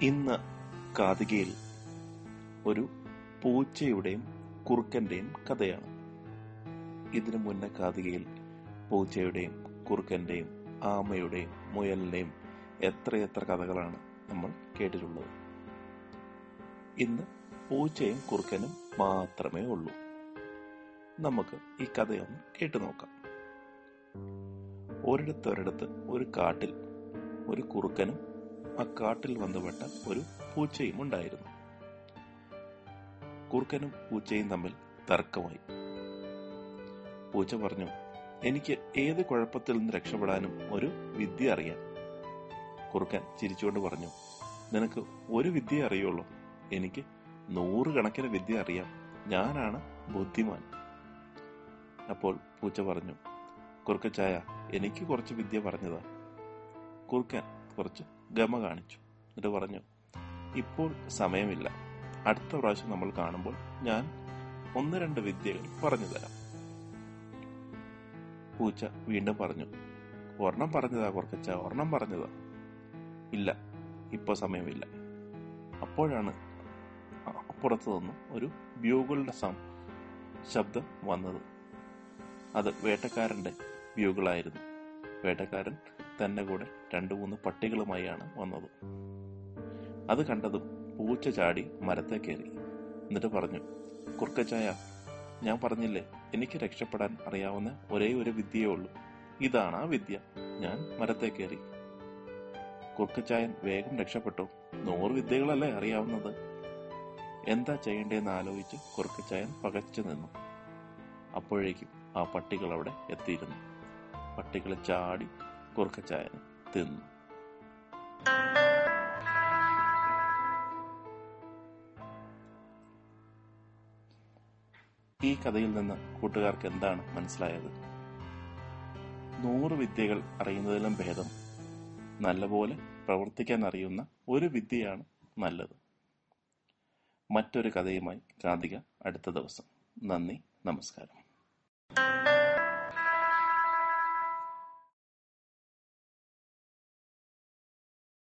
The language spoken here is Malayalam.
ഇന്ന് കാതികയിൽ ഒരു പൂച്ചയുടെയും കുറുക്കന്റെയും കഥയാണ്. ഇതിനു മുന്നേ കാതികയിൽ പൂച്ചയുടെയും കുറുക്കന്റെയും ആമയുടെയും മുയലിന്റെയും എത്രയെത്ര കഥകളാണ് നമ്മൾ കേട്ടിട്ടുള്ളത്. ഇന്ന് പൂച്ചയും കുറുക്കനും മാത്രമേ ഉള്ളൂ. നമുക്ക് ഈ കഥയൊന്ന് കേട്ടു നോക്കാം. ഒരിടത്ത് ഒരു കാട്ടിൽ ഒരു കുറുക്കനും ആ കാട്ടിൽ വന്നുപെട്ട ഒരു പൂച്ചയും ഉണ്ടായിരുന്നു. കുറുക്കനും പൂച്ചയും തമ്മിൽ തർക്കമായി. പൂച്ച പറഞ്ഞു, എനിക്ക് ഏത് കുഴപ്പത്തിൽ നിന്ന് രക്ഷപ്പെടാനും ഒരു വിദ്യ അറിയാം. കുറുക്കൻ ചിരിച്ചുകൊണ്ട് പറഞ്ഞു, നിനക്ക് ഒരു വിദ്യ അറിയുള്ളൂ, എനിക്ക് 100 കണക്കിന് വിദ്യ അറിയാം, ഞാനാണ് ബുദ്ധിമാൻ. അപ്പോൾ പൂച്ച പറഞ്ഞു, കുറുക്കച്ചായ, എനിക്ക് കുറച്ച് വിദ്യ പറഞ്ഞതാ. കുറുക്കൻ കുറച്ച് ഗമ കാണിച്ചു. എന്നിട്ട് പറഞ്ഞു, ഇപ്പോൾ സമയമില്ല, അടുത്ത പ്രാവശ്യം നമ്മൾ കാണുമ്പോൾ ഞാൻ 1-2 വിദ്യകൾ പറഞ്ഞു തരാം. പൂച്ച വീണ്ടും പറഞ്ഞു, ഒരെണ്ണം പറഞ്ഞതാ കുറുക്കച്ച, ഒരെണ്ണം പറഞ്ഞതാ. ഇല്ല, ഇപ്പൊ സമയമില്ല. അപ്പോഴാണ് അപ്പുറത്തു നിന്നും ഒരു ബ്യൂഗിളുടെ ശബ്ദം വന്നത്. അത് വേട്ടക്കാരന്റെ ബ്യൂഗിളായിരുന്നു. വേട്ടക്കാരൻ തന്റെ കൂടെ 2-3 പട്ടികളുമായാണ് വന്നത്. അത് കണ്ടതും പൂച്ച ചാടി മരത്തെ കയറി. എന്നിട്ട് പറഞ്ഞു, കുറുക്കച്ചായ, ഞാൻ പറഞ്ഞില്ലേ, എനിക്ക് രക്ഷപ്പെടാൻ അറിയാവുന്ന ഒരേ ഒരു വിദ്യയേ ഉള്ളൂ, ഇതാണ് ആ വിദ്യ. ഞാൻ മരത്തെ കയറി. കുറുക്കച്ചായൻ വേഗം രക്ഷപ്പെട്ടു. 100 വിദ്യകളല്ലേ അറിയാവുന്നത്. എന്താ ചെയ്യേണ്ടതെന്ന് ആലോചിച്ച് കുറുക്കച്ചായൻ പകച്ചു നിന്നു. അപ്പോഴേക്കും ആ പട്ടികൾ അവിടെ എത്തിയിരുന്നു. പട്ടികളെ ചാടി കുറുക്കച്ചായനെ തിന്നു. ഈ കഥയിൽ നിന്ന് കൂട്ടുകാർക്ക് എന്താണ് മനസ്സിലായത്? 100 വിദ്യകൾ അറിയുന്നതിലും ഭേദം നല്ലപോലെ പ്രവർത്തിക്കാൻ അറിയുന്ന ഒരു വിദ്യയാണ് നല്ലത്. മറ്റൊരു കഥയുമായി കാതിക അടുത്ത ദിവസം. നന്ദി, നമസ്കാരം.